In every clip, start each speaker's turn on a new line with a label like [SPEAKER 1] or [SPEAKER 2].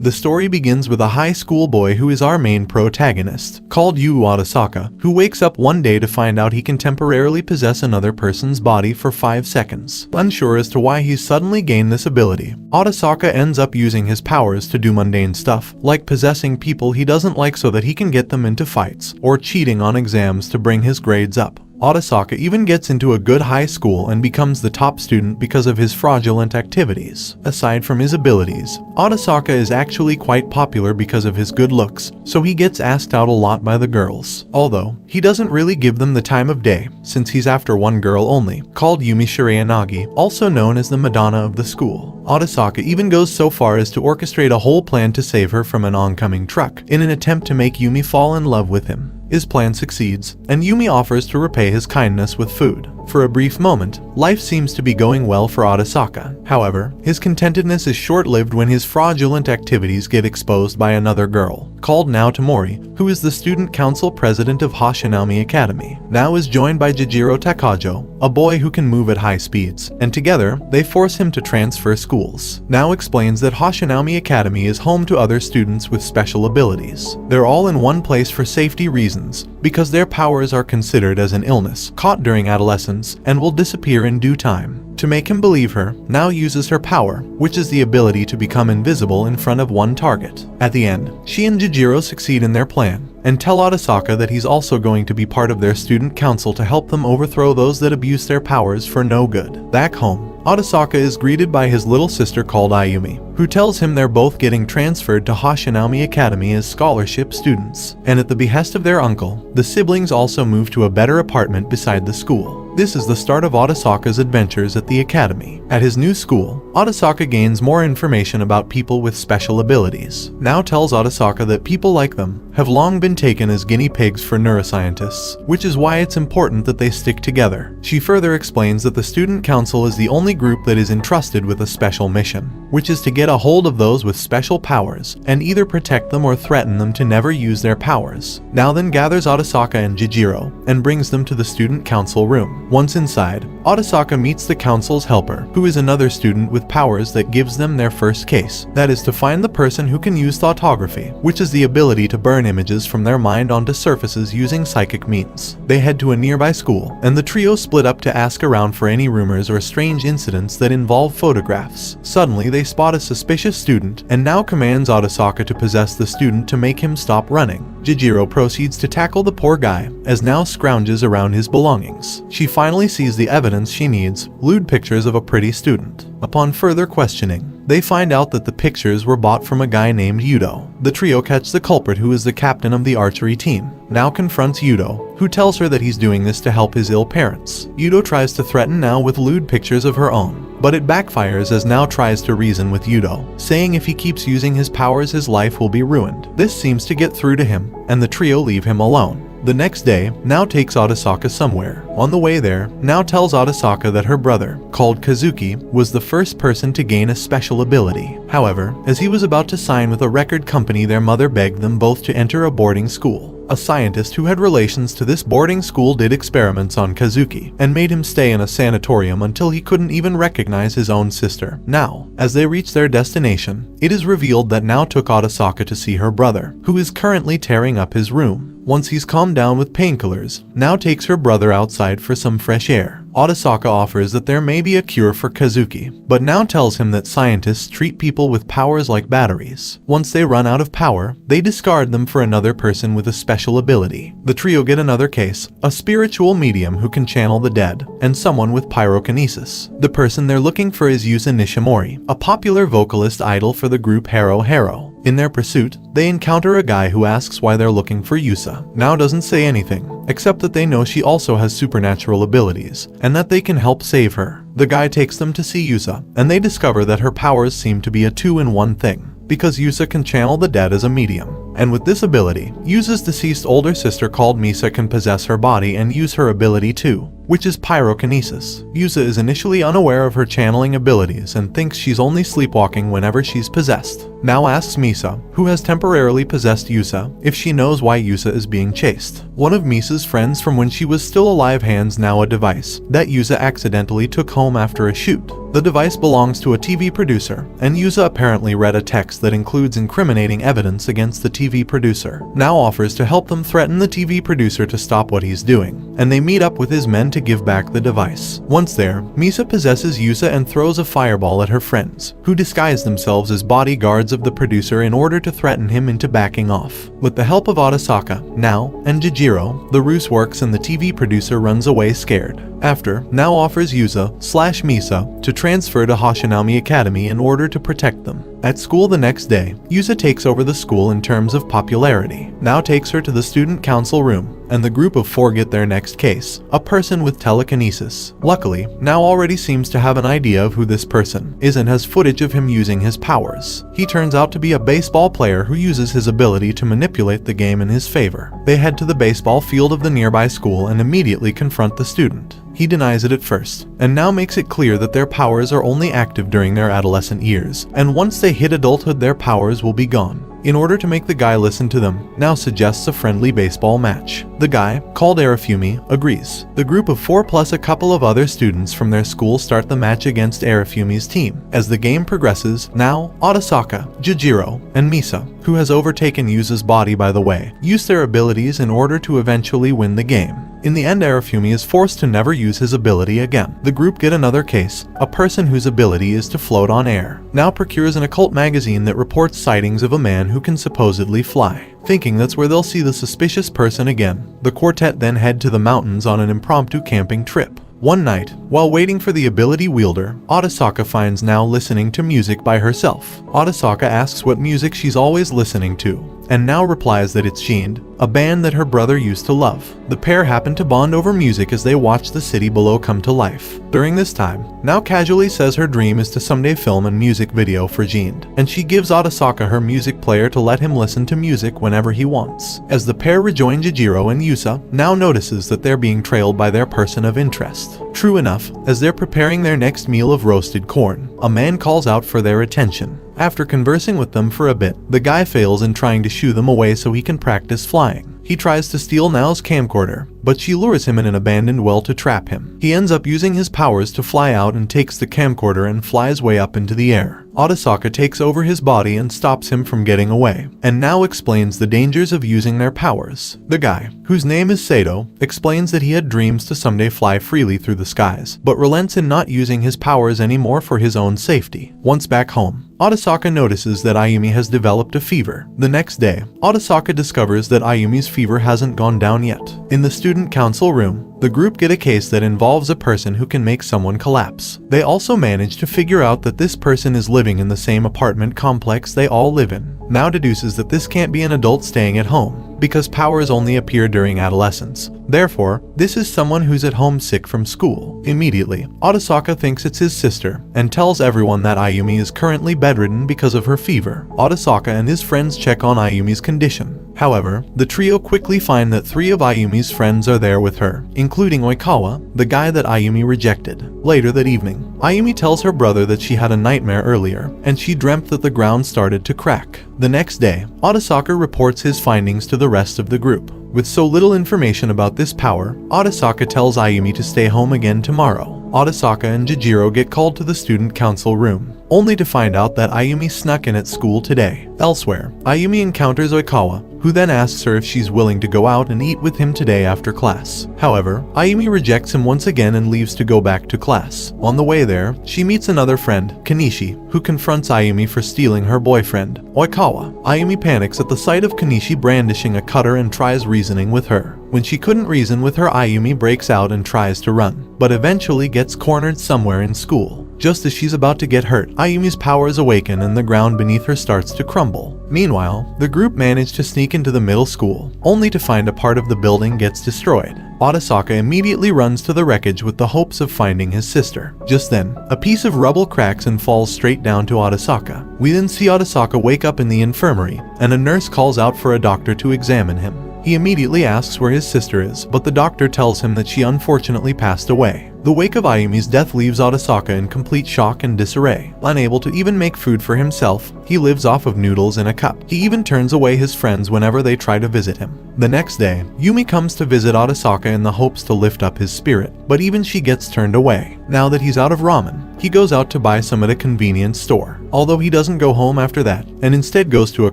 [SPEAKER 1] The story begins with a high school boy who is our main protagonist, called Yuu Otosaka, who wakes up one day to find out he can temporarily possess another person's body for 5 seconds. Unsure as to why he's suddenly gained this ability, Otosaka ends up using his powers to do mundane stuff, like possessing people he doesn't like so that he can get them into fights, or cheating on exams to bring his grades up. Otosaka even gets into a good high school and becomes the top student because of his fraudulent activities. Aside from his abilities, Otosaka is actually quite popular because of his good looks, so he gets asked out a lot by the girls. Although, he doesn't really give them the time of day, since he's after one girl only, called Yumi Shirayanagi, also known as the Madonna of the school. Otosaka even goes so far as to orchestrate a whole plan to save her from an oncoming truck, in an attempt to make Yumi fall in love with him. His plan succeeds, and Yumi offers to repay his kindness with food. For a brief moment, life seems to be going well for Otosaka. However, his contentedness is short-lived when his fraudulent activities get exposed by another girl, called Nao Tomori, who is the student council president of Hoshinoumi Academy. Nao is joined by Jōjirō Takajō, a boy who can move at high speeds, and together, they force him to transfer schools. Nao explains that Hoshinoumi Academy is home to other students with special abilities. They're all in one place for safety reasons, because their powers are considered as an illness, caught during adolescence, and will disappear in due time. To make him believe her, Nao uses her power, which is the ability to become invisible in front of one target. At the end, she and Jōjirō succeed in their plan, and tell Otosaka that he's also going to be part of their student council to help them overthrow those that abuse their powers for no good. Back home, Otosaka is greeted by his little sister called Ayumi, who tells him they're both getting transferred to Hoshinoumi Academy as scholarship students. And at the behest of their uncle, the siblings also move to a better apartment beside the school. This is the start of Otosaka's adventures at the academy. At his new school, Otosaka gains more information about people with special abilities. Nao tells Otosaka that people like them have long been taken as guinea pigs for neuroscientists, which is why it's important that they stick together. She further explains that the student council is the only group that is entrusted with a special mission, which is to get a hold of those with special powers and either protect them or threaten them to never use their powers. Nao then gathers Otosaka and Jōjirō and brings them to the student council room. Once inside, Otosaka meets the council's helper, who is another student with powers that gives them their first case. That is to find the person who can use thoughtography, which is the ability to burn images from their mind onto surfaces using psychic means. They head to a nearby school, and the trio split up to ask around for any rumors or strange incidents that involve photographs. Suddenly, they spot a suspicious student, and Nao commands Otosaka to possess the student to make him stop running. Jōjirō proceeds to tackle the poor guy, as Nao scrounges around his belongings. She finally sees the evidence she needs, lewd pictures of a pretty student. Upon further questioning, they find out that the pictures were bought from a guy named Yudo. The trio catch the culprit, who is the captain of the archery team. Nao confronts Yudo, who tells her that he's doing this to help his ill parents. Yudo tries to threaten Nao with lewd pictures of her own, but it backfires as Nao tries to reason with Yudo, saying if he keeps using his powers his life will be ruined. This seems to get through to him, and the trio leave him alone. The next day, Nao takes Otosaka somewhere. On the way there, Nao tells Otosaka that her brother, called Kazuki, was the first person to gain a special ability. However, as he was about to sign with a record company, their mother begged them both to enter a boarding school. A scientist who had relations to this boarding school did experiments on Kazuki and made him stay in a sanatorium until he couldn't even recognize his own sister. Now, as they reach their destination, it is revealed that Nao took Otosaka to see her brother, who is currently tearing up his room. Once he's calmed down with painkillers, Nao takes her brother outside for some fresh air. Otosaka offers that there may be a cure for Kazuki, but Nao tells him that scientists treat people with powers like batteries. Once they run out of power, they discard them for another person with a special ability. The trio get another case, a spiritual medium who can channel the dead, and someone with pyrokinesis. The person they're looking for is Yusa Nishimori, a popular vocalist idol for the group Hero Hero. In their pursuit, they encounter a guy who asks why they're looking for Yusa. Nao doesn't say anything, except that they know she also has supernatural abilities, and that they can help save her. The guy takes them to see Yusa, and they discover that her powers seem to be a two-in-one thing, because Yusa can channel the dead as a medium. And with this ability, Yusa's deceased older sister called Misa can possess her body and use her ability too. which is pyrokinesis. Yusa is initially unaware of her channeling abilities and thinks she's only sleepwalking whenever she's possessed. Nao asks Misa, who has temporarily possessed Yusa, if she knows why Yusa is being chased. One of Misa's friends from when she was still alive hands Nao a device that Yusa accidentally took home after a shoot. The device belongs to a TV producer, and Yusa apparently read a text that includes incriminating evidence against the TV producer. Nao offers to help them threaten the TV producer to stop what he's doing, and they meet up with his men to give back the device. Once there, Misa possesses Yusa and throws a fireball at her friends, who disguise themselves as bodyguards of the producer in order to threaten him into backing off. With the help of Otosaka, Nao, and Jōjirō, the ruse works and the TV producer runs away scared. After, Nao offers Yusa/Misa to transfer to Hoshinoumi Academy in order to protect them. At school the next day, Yusa takes over the school in terms of popularity. Nao takes her to the student council room, and the group of four get their next case, a person with telekinesis. Luckily, Nao already seems to have an idea of who this person is and has footage of him using his powers. He turns out to be a baseball player who uses his ability to manipulate the game in his favor. They head to the baseball field of the nearby school and immediately confront the student. He denies it at first, and now makes it clear that their powers are only active during their adolescent years, and once they hit adulthood their powers will be gone. In order to make the guy listen to them, Nao suggests a friendly baseball match. The guy, called Arifumi, agrees. The group of four plus a couple of other students from their school start the match against Arifumi's team. As the game progresses, Nao, Otosaka, Jōjirō, and Misa, who has overtaken Yusa's body by the way, use their abilities in order to eventually win the game. In the end, Arifumi is forced to never use his ability again. The group get another case, a person whose ability is to float on air. Nao procures an occult magazine that reports sightings of a man who can supposedly fly. Thinking that's where they'll see the suspicious person again, the quartet then head to the mountains on an impromptu camping trip. One night, while waiting for the ability wielder, Otosaka finds Nao listening to music by herself. Otosaka asks what music she's always listening to, and Nao replies that it's Shind, a band that her brother used to love. The pair happen to bond over music as they watch the city below come to life. During this time, Nao casually says her dream is to someday film a music video for Shind, and she gives Otosaka her music player to let him listen to music whenever he wants. As the pair rejoin Jōjirō and Yusa, Nao notices that they're being trailed by their person of interest. True enough, as they're preparing their next meal of roasted corn, a man calls out for their attention. After conversing with them for a bit, the guy fails in trying to shoo them away so he can practice flying. He tries to steal Nao's camcorder, but she lures him in an abandoned well to trap him. He ends up using his powers to fly out and takes the camcorder and flies way up into the air. Otosaka takes over his body and stops him from getting away, and Nao explains the dangers of using their powers. The guy, whose name is Sato, explains that he had dreams to someday fly freely through the skies, but relents in not using his powers anymore for his own safety. Once back home, Otosaka notices that Ayumi has developed a fever. The next day, Otosaka discovers that Ayumi's fever hasn't gone down yet. In the student council room, the group get a case that involves a person who can make someone collapse. They also manage to figure out that this person is living in the same apartment complex they all live in. Nao deduces that this can't be an adult staying at home, because powers only appear during adolescence. Therefore, this is someone who's at home sick from school. Immediately, Otosaka thinks it's his sister, and tells everyone that Ayumi is currently bedridden because of her fever. Otosaka and his friends check on Ayumi's condition. However, the trio quickly find that 3 of Ayumi's friends are there with her, including Oikawa, the guy that Ayumi rejected. Later that evening, Ayumi tells her brother that she had a nightmare earlier, and she dreamt that the ground started to crack. The next day, Otosaka reports his findings to the rest of the group. With so little information about this power, Otosaka tells Ayumi to stay home again tomorrow. Otosaka and Jōjirō get called to the student council room, only to find out that Ayumi snuck in at school today. Elsewhere, Ayumi encounters Oikawa, who then asks her if she's willing to go out and eat with him today after class. However, Ayumi rejects him once again and leaves to go back to class. On the way there, she meets another friend, Kanishi, who confronts Ayumi for stealing her boyfriend, Oikawa. Ayumi panics at the sight of Kanishi brandishing a cutter and tries reasoning with her. When she couldn't reason with her, Ayumi breaks out and tries to run, but eventually gets cornered somewhere in school. Just as she's about to get hurt, Ayumi's powers awaken and the ground beneath her starts to crumble. Meanwhile, the group manage to sneak into the middle school, only to find a part of the building gets destroyed. Otosaka immediately runs to the wreckage with the hopes of finding his sister. Just then, a piece of rubble cracks and falls straight down to Otosaka. We then see Otosaka wake up in the infirmary, and a nurse calls out for a doctor to examine him. He immediately asks where his sister is, but the doctor tells him that she unfortunately passed away. The wake of Ayumi's death leaves Otosaka in complete shock and disarray. Unable to even make food for himself, he lives off of noodles in a cup. He even turns away his friends whenever they try to visit him. The next day, Yumi comes to visit Otosaka in the hopes to lift up his spirit, but even she gets turned away. Now that he's out of ramen, he goes out to buy some at a convenience store. Although he doesn't go home after that, and instead goes to a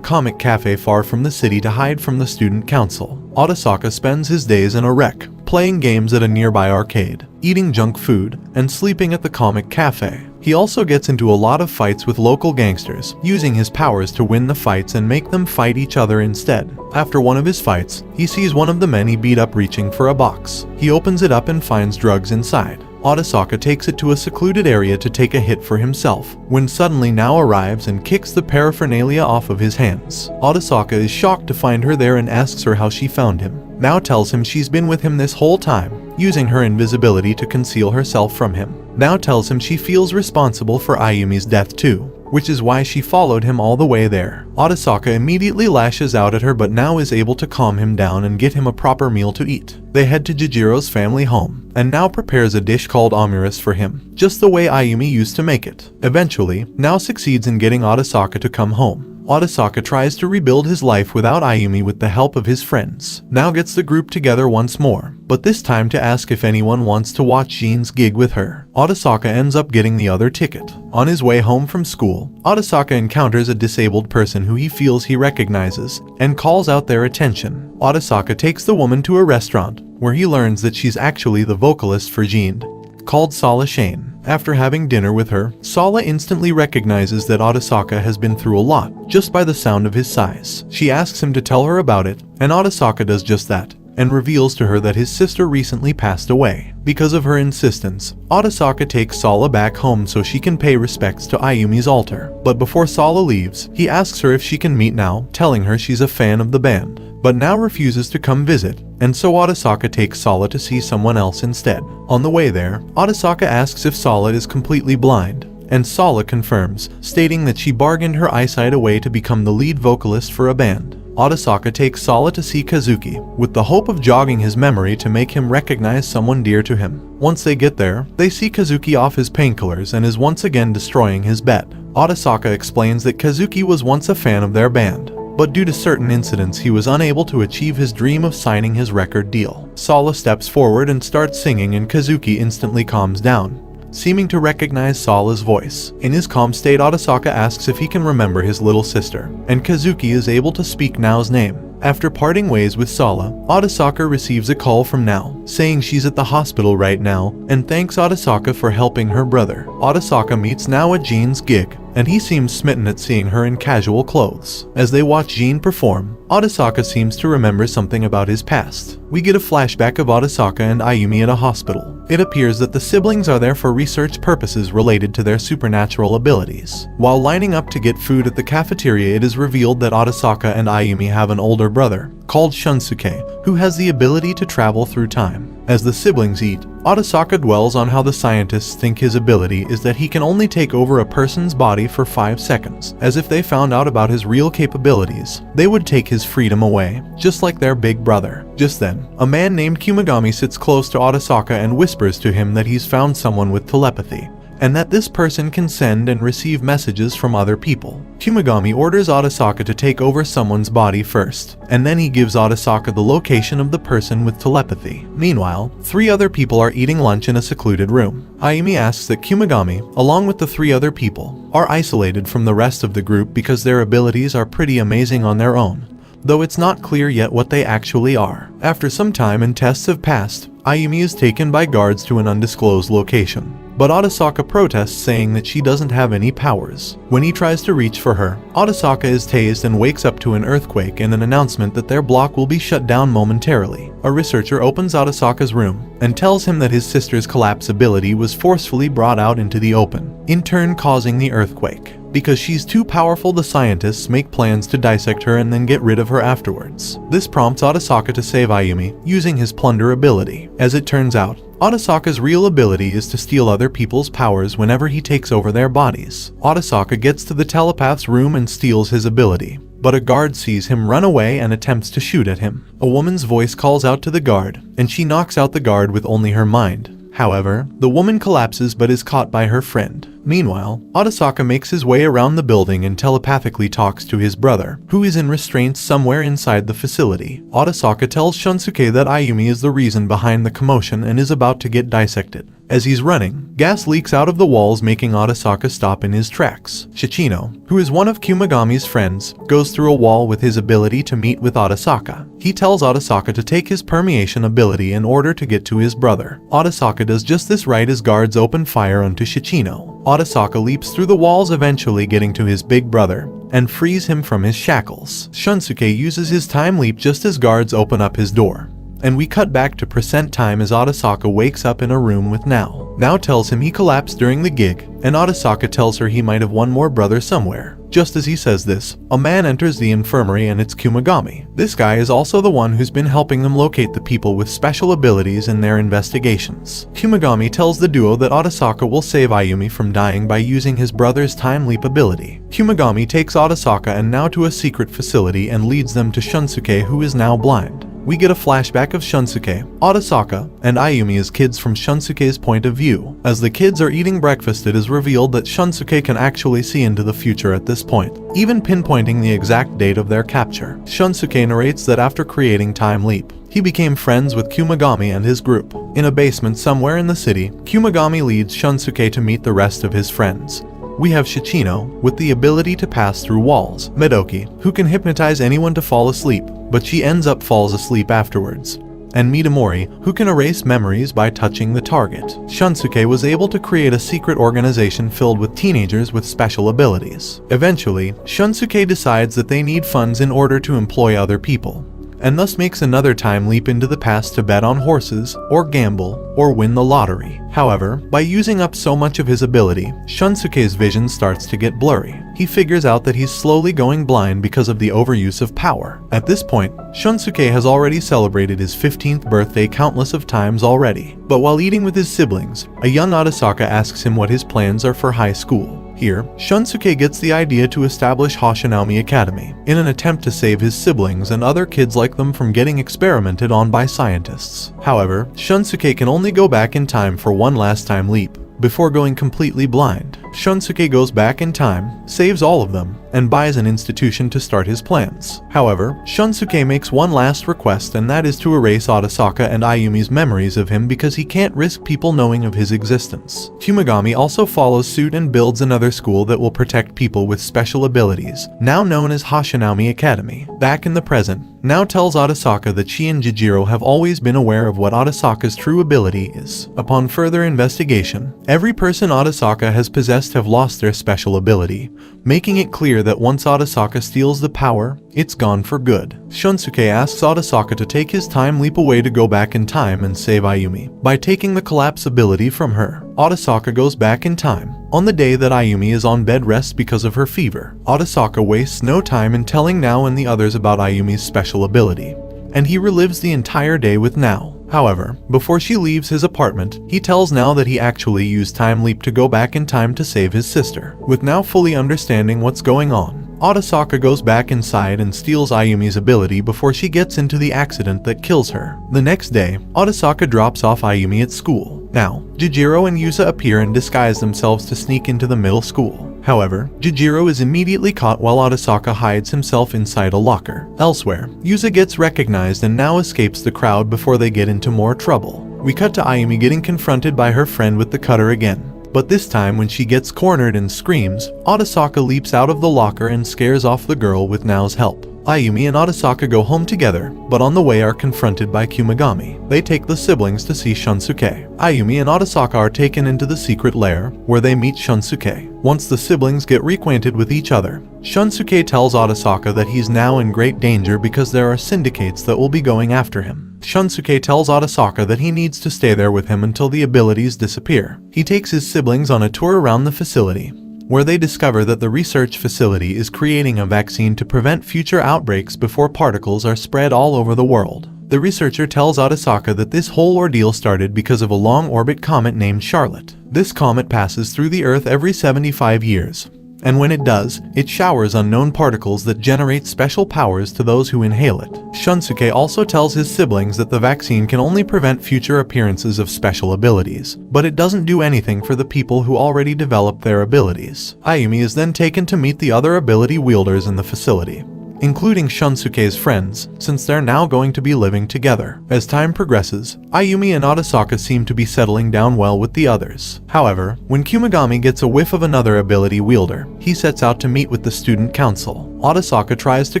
[SPEAKER 1] comic cafe far from the city to hide from the student council. Otosaka spends his days in a wreck, playing games at a nearby arcade, eating junk food, and sleeping at the comic cafe. He also gets into a lot of fights with local gangsters, using his powers to win the fights and make them fight each other instead. After one of his fights, he sees one of the men he beat up reaching for a box. He opens it up and finds drugs inside. Otosaka takes it to a secluded area to take a hit for himself, when suddenly Nao arrives and kicks the paraphernalia off of his hands. Otosaka is shocked to find her there and asks her how she found him. Nao tells him she's been with him this whole time, using her invisibility to conceal herself from him. Nao tells him she feels responsible for Ayumi's death too, which is why she followed him all the way there. Otosaka immediately lashes out at her, but Nao is able to calm him down and get him a proper meal to eat. They head to Jōjirō's family home, and Nao prepares a dish called omuris for him, just the way Ayumi used to make it. Eventually, Nao succeeds in getting Otosaka to come home. Otosaka tries to rebuild his life without Ayumi with the help of his friends. Nao gets the group together once more, but this time to ask if anyone wants to watch Jin's gig with her. Otosaka ends up getting the other ticket. On his way home from school, Otosaka encounters a disabled person who he feels he recognizes and calls out their attention. Otosaka takes the woman to a restaurant, where he learns that she's actually the vocalist for Jin, called Sala Shane. After having dinner with her, Sala instantly recognizes that Otosaka has been through a lot, just by the sound of his sighs. She asks him to tell her about it, and Otosaka does just that, and reveals to her that his sister recently passed away. Because of her insistence, Otosaka takes Sala back home so she can pay respects to Ayumi's altar. But before Sala leaves, he asks her if she can meet Nao, telling her she's a fan of the band. But Nao refuses to come visit, and so Otosaka takes Sala to see someone else instead. On the way there, Otosaka asks if Sala is completely blind, and Sala confirms, stating that she bargained her eyesight away to become the lead vocalist for a band. Otosaka takes Sala to see Kazuki, with the hope of jogging his memory to make him recognize someone dear to him. Once they get there, they see Kazuki off his painkillers and is once again destroying his bet. Otosaka explains that Kazuki was once a fan of their band, but due to certain incidents he was unable to achieve his dream of signing his record deal. Sala steps forward and starts singing, and Kazuki instantly calms down, seeming to recognize Sala's voice. In his calm state, Otosaka asks if he can remember his little sister, and Kazuki is able to speak Nao's name. After parting ways with Sala, Otosaka receives a call from Nao, saying she's at the hospital right now, and thanks Otosaka for helping her brother. Otosaka meets Nao at Jin's gig, and he seems smitten at seeing her in casual clothes. As they watch Jin perform, Otosaka seems to remember something about his past. We get a flashback of Otosaka and Ayumi at a hospital. It appears that the siblings are there for research purposes related to their supernatural abilities. While lining up to get food at the cafeteria, it is revealed that Otosaka and Ayumi have an older brother, called Shunsuke, who has the ability to travel through time. As the siblings eat, Otosaka dwells on how the scientists think his ability is that he can only take over a person's body for 5 seconds. As if they found out about his real capabilities, they would take his freedom away, just like their big brother. Just then, a man named Kumagami sits close to Otosaka and whispers to him that he's found someone with telepathy, and that this person can send and receive messages from other people. Kumagami orders Otosaka to take over someone's body first, and then he gives Otosaka the location of the person with telepathy. Meanwhile, 3 other people are eating lunch in a secluded room. Ayumi asks that Kumagami, along with the 3 other people, are isolated from the rest of the group because their abilities are pretty amazing on their own, though it's not clear yet what they actually are. After some time and tests have passed, Ayumi is taken by guards to an undisclosed location, but Otosaka protests, saying that she doesn't have any powers. When he tries to reach for her, Otosaka is tased and wakes up to an earthquake and an announcement that their block will be shut down momentarily. A researcher opens Otosaka's room and tells him that his sister's collapse ability was forcefully brought out into the open, in turn causing the earthquake. Because she's too powerful, the scientists make plans to dissect her and then get rid of her afterwards. This prompts Otosaka to save Ayumi, using his plunder ability. As it turns out, Otosaka's real ability is to steal other people's powers whenever he takes over their bodies. Otosaka gets to the telepath's room and steals his ability, but a guard sees him run away and attempts to shoot at him. A woman's voice calls out to the guard, and she knocks out the guard with only her mind. However, the woman collapses but is caught by her friend. Meanwhile, Otosaka makes his way around the building and telepathically talks to his brother, who is in restraints somewhere inside the facility. Otosaka tells Shunsuke that Ayumi is the reason behind the commotion and is about to get dissected. As he's running, gas leaks out of the walls, making Otosaka stop in his tracks. Shichino, who is one of Kumagami's friends, goes through a wall with his ability to meet with Otosaka. He tells Otosaka to take his permeation ability in order to get to his brother. Otosaka does just this right as guards open fire onto Shichino. Otosaka leaps through the walls, eventually getting to his big brother, and frees him from his shackles. Shunsuke uses his time leap just as guards open up his door. And we cut back to present time as Otosaka wakes up in a room with Nao. Nao tells him he collapsed during the gig, and Otosaka tells her he might have one more brother somewhere. Just as he says this, a man enters the infirmary and it's Kumagami. This guy is also the one who's been helping them locate the people with special abilities in their investigations. Kumagami tells the duo that Otosaka will save Ayumi from dying by using his brother's time leap ability. Kumagami takes Otosaka and Nao to a secret facility and leads them to Shunsuke, who is now blind. We get a flashback of Shunsuke, Otosaka, and Ayumi as kids from Shunsuke's point of view. As the kids are eating breakfast, it is revealed that Shunsuke can actually see into the future at this point, even pinpointing the exact date of their capture. Shunsuke narrates that after creating Time Leap, he became friends with Kumagami and his group. In a basement somewhere in the city, Kumagami leads Shunsuke to meet the rest of his friends. We have Shichino, with the ability to pass through walls, Medoki, who can hypnotize anyone to fall asleep, but she ends up falls asleep afterwards, and Midamori, who can erase memories by touching the target. Shunsuke was able to create a secret organization filled with teenagers with special abilities. Eventually, Shunsuke decides that they need funds in order to employ other people, and thus makes another time leap into the past to bet on horses, or gamble, or win the lottery. However, by using up so much of his ability, Shunsuke's vision starts to get blurry. He figures out that he's slowly going blind because of the overuse of power. At this point, Shunsuke has already celebrated his 15th birthday countless of times already. But while eating with his siblings, a young Otosaka asks him what his plans are for high school. Here, Shunsuke gets the idea to establish Hoshinoumi Academy, in an attempt to save his siblings and other kids like them from getting experimented on by scientists. However, Shunsuke can only go back in time for one last time leap, before going completely blind. Shunsuke goes back in time, saves all of them, and buys an institution to start his plans. However, Shunsuke makes one last request, and that is to erase Otosaka and Ayumi's memories of him because he can't risk people knowing of his existence. Kumagami also follows suit and builds another school that will protect people with special abilities, now known as Hoshinoumi Academy. Back in the present, Nao tells Otosaka that she and Jōjirō have always been aware of what Otosaka's true ability is. Upon further investigation, every person Otosaka has possessed have lost their special ability, making it clear that once Otosaka steals the power, it's gone for good. Shunsuke asks Otosaka to take his time leap away to go back in time and save Ayumi, by taking the collapse ability from her. Otosaka goes back in time, on the day that Ayumi is on bed rest because of her fever. Otosaka wastes no time in telling Nao and the others about Ayumi's special ability, and he relives the entire day with Nao. However, before she leaves his apartment, he tells Nao that he actually used Time Leap to go back in time to save his sister. With Nao fully understanding what's going on, Otosaka goes back inside and steals Ayumi's ability before she gets into the accident that kills her. The next day, Otosaka drops off Ayumi at school. Now, Jōjirō and Yusa appear and disguise themselves to sneak into the middle school. However, Jōjirō is immediately caught while Otosaka hides himself inside a locker. Elsewhere, Yusa gets recognized and now escapes the crowd before they get into more trouble. We cut to Ayumi getting confronted by her friend with the cutter again. But this time when she gets cornered and screams, Otosaka leaps out of the locker and scares off the girl with Nao's help. Ayumi and Otosaka go home together, but on the way are confronted by Kumagami. They take the siblings to see Shunsuke. Ayumi and Otosaka are taken into the secret lair, where they meet Shunsuke. Once the siblings get reacquainted with each other, Shunsuke tells Otosaka that he's now in great danger because there are syndicates that will be going after him. Shunsuke tells Otosaka that he needs to stay there with him until the abilities disappear. He takes his siblings on a tour around the facility, where they discover that the research facility is creating a vaccine to prevent future outbreaks before particles are spread all over the world. The researcher tells Otosaka that this whole ordeal started because of a long-orbit comet named Charlotte. This comet passes through the Earth every 75 years. And when it does, it showers unknown particles that generate special powers to those who inhale it. Shunsuke also tells his siblings that the vaccine can only prevent future appearances of special abilities, but it doesn't do anything for the people who already developed their abilities. Ayumi is then taken to meet the other ability wielders in the facility, including Shunsuke's friends, since they're now going to be living together. As time progresses, Ayumi and Otosaka seem to be settling down well with the others. However, when Kumagami gets a whiff of another ability wielder, he sets out to meet with the student council. Otosaka tries to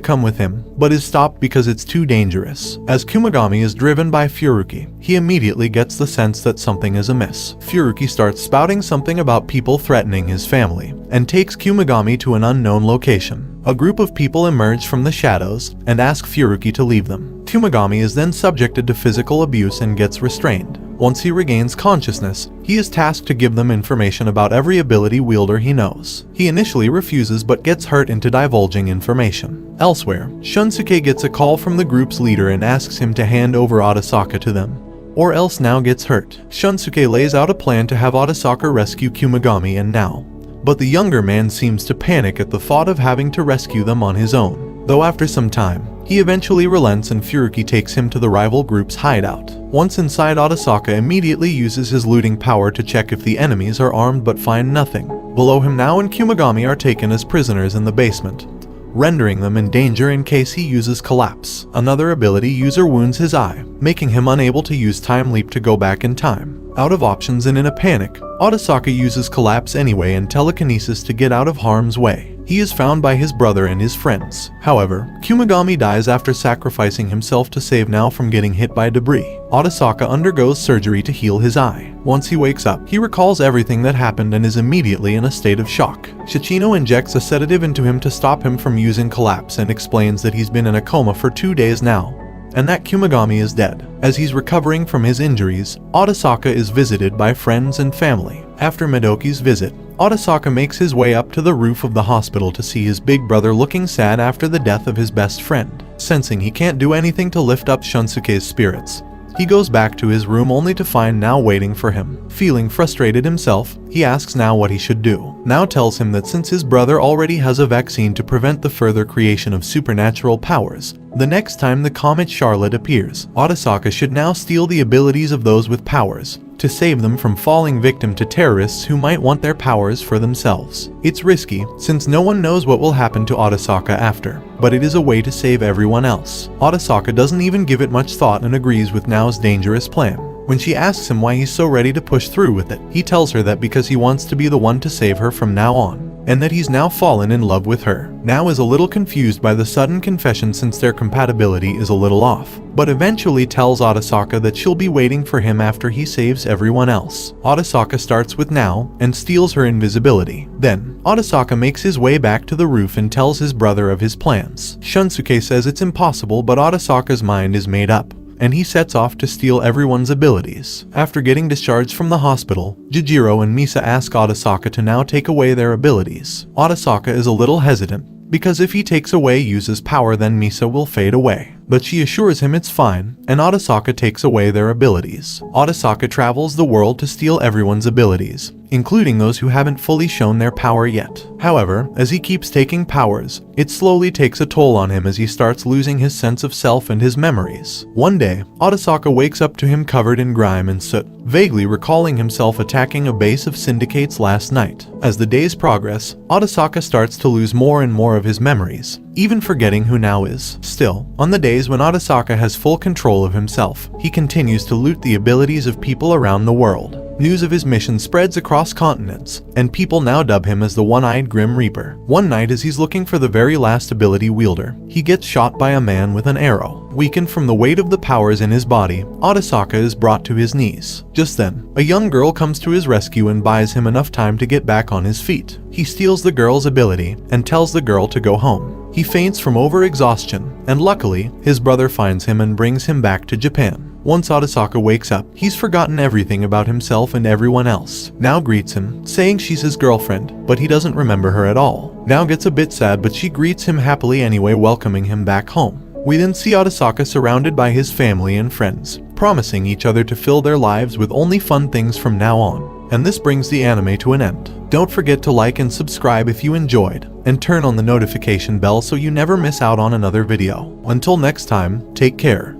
[SPEAKER 1] come with him, but is stopped because it's too dangerous. As Kumagami is driven by Furuki, he immediately gets the sense that something is amiss. Furuki starts spouting something about people threatening his family, and takes Kumagami to an unknown location. A group of people emerge from the shadows and ask Furuki to leave them. Kumagami is then subjected to physical abuse and gets restrained. Once he regains consciousness, he is tasked to give them information about every ability wielder he knows. He initially refuses but gets hurt into divulging information. Elsewhere, Shunsuke gets a call from the group's leader and asks him to hand over Otosaka to them, or else Nao gets hurt. Shunsuke lays out a plan to have Otosaka rescue Kumagami and Nao, but the younger man seems to panic at the thought of having to rescue them on his own. Though after some time, he eventually relents and Furuki takes him to the rival group's hideout. Once inside, Otosaka immediately uses his looting power to check if the enemies are armed but find nothing. Below him, Nao and Kumagami are taken as prisoners in the basement, rendering them in danger in case he uses collapse. Another ability user wounds his eye, making him unable to use time leap to go back in time. Out of options and in a panic, Otosaka uses collapse anyway and telekinesis to get out of harm's way. He is found by his brother and his friends. However, Kumagami dies after sacrificing himself to save Nao from getting hit by debris. Otosaka undergoes surgery to heal his eye. Once he wakes up, he recalls everything that happened and is immediately in a state of shock. Shichino injects a sedative into him to stop him from using collapse and explains that he's been in a coma for 2 days now, and that Kumagami is dead. As he's recovering from his injuries, Otosaka is visited by friends and family. After Madoki's visit, Otosaka makes his way up to the roof of the hospital to see his big brother looking sad after the death of his best friend. Sensing he can't do anything to lift up Shunsuke's spirits, he goes back to his room only to find Nao waiting for him. Feeling frustrated himself, he asks Nao what he should do. Nao tells him that since his brother already has a vaccine to prevent the further creation of supernatural powers, the next time the comet Charlotte appears, Otosaka should now steal the abilities of those with powers, to save them from falling victim to terrorists who might want their powers for themselves. It's risky, since no one knows what will happen to Otosaka after, but it is a way to save everyone else. Otosaka doesn't even give it much thought and agrees with Nao's dangerous plan. When she asks him why he's so ready to push through with it, he tells her that because he wants to be the one to save her from now on, and that he's now fallen in love with her. Nao is a little confused by the sudden confession since their compatibility is a little off, but eventually tells Otosaka that she'll be waiting for him after he saves everyone else. Otosaka starts with Nao and steals her invisibility. Then, Otosaka makes his way back to the roof and tells his brother of his plans. Shunsuke says it's impossible, but Otosaka's mind is made up, and he sets off to steal everyone's abilities. After getting discharged from the hospital, Jōjirō and Misa ask Otosaka to now take away their abilities. Otosaka is a little hesitant, because if he takes away Yusa's power then Misa will fade away. But she assures him it's fine, and Otosaka takes away their abilities. Otosaka travels the world to steal everyone's abilities, including those who haven't fully shown their power yet. However, as he keeps taking powers, it slowly takes a toll on him as he starts losing his sense of self and his memories. One day, Otosaka wakes up to him covered in grime and soot, vaguely recalling himself attacking a base of syndicates last night. As the days progress, Otosaka starts to lose more and more of his memories, even forgetting who Nao is. Still, on the days when Otosaka has full control of himself, he continues to loot the abilities of people around the world. News of his mission spreads across continents, and people now dub him as the One-Eyed Grim Reaper. One night as he's looking for the very last ability wielder, he gets shot by a man with an arrow. Weakened from the weight of the powers in his body, Otosaka is brought to his knees. Just then, a young girl comes to his rescue and buys him enough time to get back on his feet. He steals the girl's ability and tells the girl to go home. He faints from overexhaustion, and luckily, his brother finds him and brings him back to Japan. Once Otosaka wakes up, he's forgotten everything about himself and everyone else. Nao greets him, saying she's his girlfriend, but he doesn't remember her at all. Nao gets a bit sad, but she greets him happily anyway, welcoming him back home. We then see Otosaka surrounded by his family and friends, promising each other to fill their lives with only fun things from now on. And this brings the anime to an end. Don't forget to like and subscribe if you enjoyed, and turn on the notification bell so you never miss out on another video. Until next time, take care.